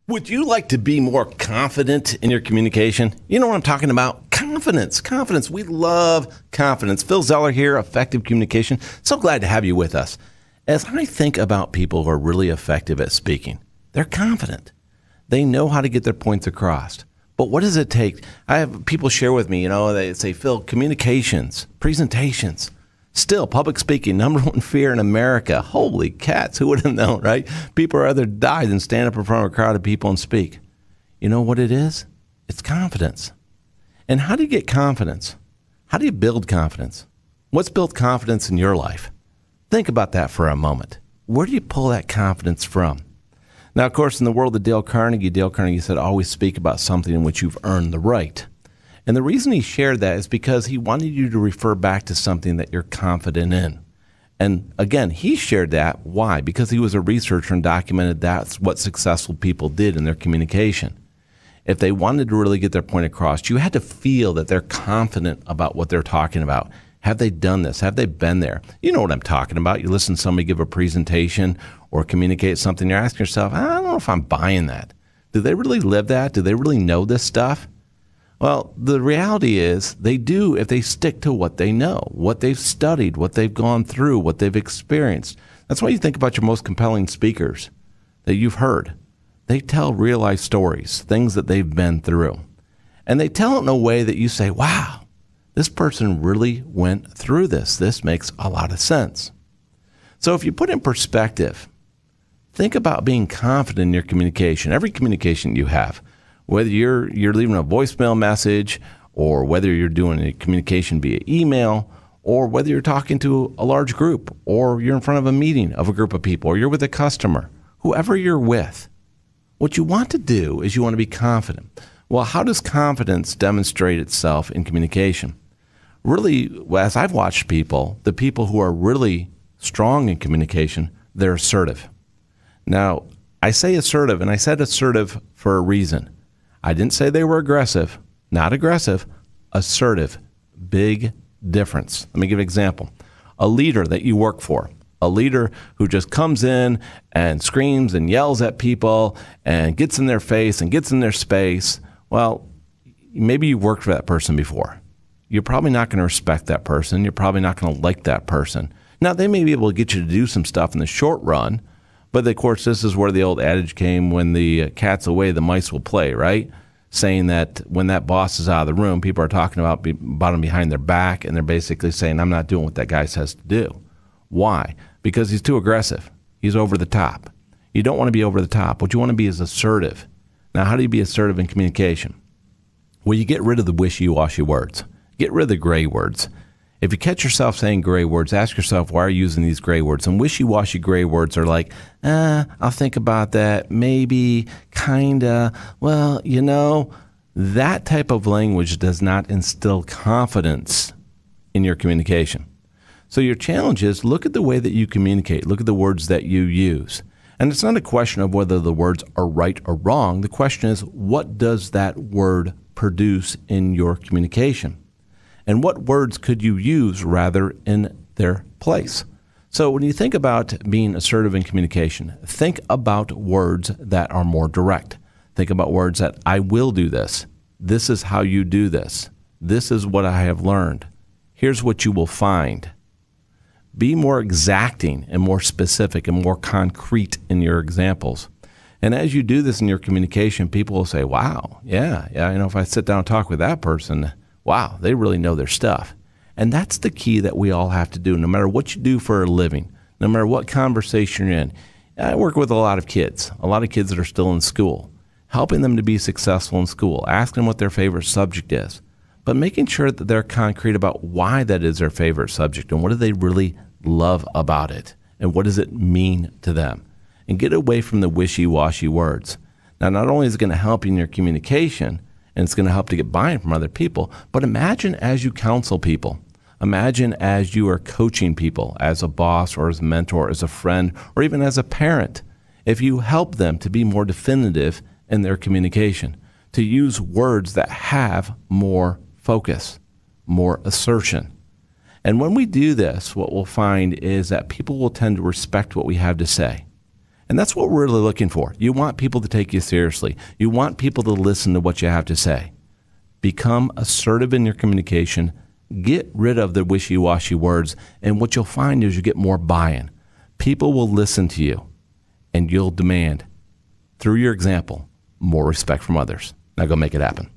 Would you like to be more confident in your communication? You know what I'm talking about? Confidence. Confidence. We love confidence. Phil Zeller here, Effective Communication. So glad to have you with us. As I think about people who are really effective at speaking, they're confident. They know how to get their points across. But what does it take? I have people share with me, they say, Phil, communications, presentations, still public speaking, number one fear in America. Holy cats, who would have known, right? People rather die than stand up in front of a crowd of people and speak. You know what it is? It's confidence. And how do you get confidence? How do you build confidence? What's built confidence in your life? Think about that for a moment. Where do you pull that confidence from? Now, of course, in the world of Dale Carnegie said, always speak about something in which you've earned the right. And the reason he shared that is because he wanted you to refer back to something that you're confident in. And again, he shared that. Why? Because he was a researcher and documented that's what successful people did in their communication. If they wanted to really get their point across, you had to feel that they're confident about what they're talking about. Have they done this? Have they been there? You know what I'm talking about. You listen to somebody give a presentation or communicate something, you're asking yourself, I don't know if I'm buying that. Do they really live that? Do they really know this stuff? Well, the reality is they do if they stick to what they know, what they've studied, what they've gone through, what they've experienced. That's why you think about your most compelling speakers that you've heard. They tell real-life stories, things that they've been through. And they tell it in a way that you say, wow, this person really went through this. This makes a lot of sense. So if you put in perspective, think about being confident in your communication, every communication you have, whether you're leaving a voicemail message or whether you're doing a communication via email or whether you're talking to a large group or you're in front of a meeting of a group of people or you're with a customer, whoever you're with, what you want to do is you want to be confident. Well, how does confidence demonstrate itself in communication? Really, as I've watched people, the people who are really strong in communication, they're assertive. Now, I say assertive, and I said assertive for a reason. I didn't say they were aggressive, not aggressive, assertive, big difference. Let me give an example. A leader that you work for, a leader who just comes in and screams and yells at people and gets in their face and gets in their space. Well, maybe you worked for that person before. You're probably not going to respect that person. You're probably not going to like that person. Now, they may be able to get you to do some stuff in the short run, but of course, this is where the old adage came, when the cat's away, the mice will play, right? Saying that when that boss is out of the room, people are talking about him behind their back, and they're basically saying, I'm not doing what that guy says to do. Why? Because he's too aggressive. He's over the top. You don't want to be over the top. What you want to be is assertive. Now, how do you be assertive in communication? Well, you get rid of the wishy-washy words. Get rid of the gray words. If you catch yourself saying gray words, ask yourself, why are you using these gray words? And wishy-washy gray words are like, I'll think about that, maybe, kinda, well, that type of language does not instill confidence in your communication. So your challenge is look at the way that you communicate. Look at the words that you use. And it's not a question of whether the words are right or wrong. The question is, what does that word produce in your communication? And what words could you use rather in their place? So when you think about being assertive in communication, think about words that are more direct. Think about words that I will do this. This is how you do this. This is what I have learned. Here's what you will find. Be more exacting and more specific and more concrete in your examples. And as you do this in your communication, people will say, wow, yeah, if I sit down and talk with that person, wow, they really know their stuff. And that's the key that we all have to do, no matter what you do for a living, no matter what conversation you're in. I work with a lot of kids that are still in school, helping them to be successful in school, asking them what their favorite subject is, but making sure that they're concrete about why that is their favorite subject and what do they really love about it and what does it mean to them. And get away from the wishy-washy words. Now, not only is it going to help you in your communication, and it's going to help to get buy-in from other people, but imagine as you counsel people, imagine as you are coaching people as a boss or as a mentor, as a friend, or even as a parent, if you help them to be more definitive in their communication, to use words that have more focus, more assertion. And when we do this, what we'll find is that people will tend to respect what we have to say. And that's what we're really looking for. You want people to take you seriously. You want people to listen to what you have to say. Become assertive in your communication. Get rid of the wishy-washy words. And what you'll find is you get more buy-in. People will listen to you, and you'll demand, through your example, more respect from others. Now go make it happen.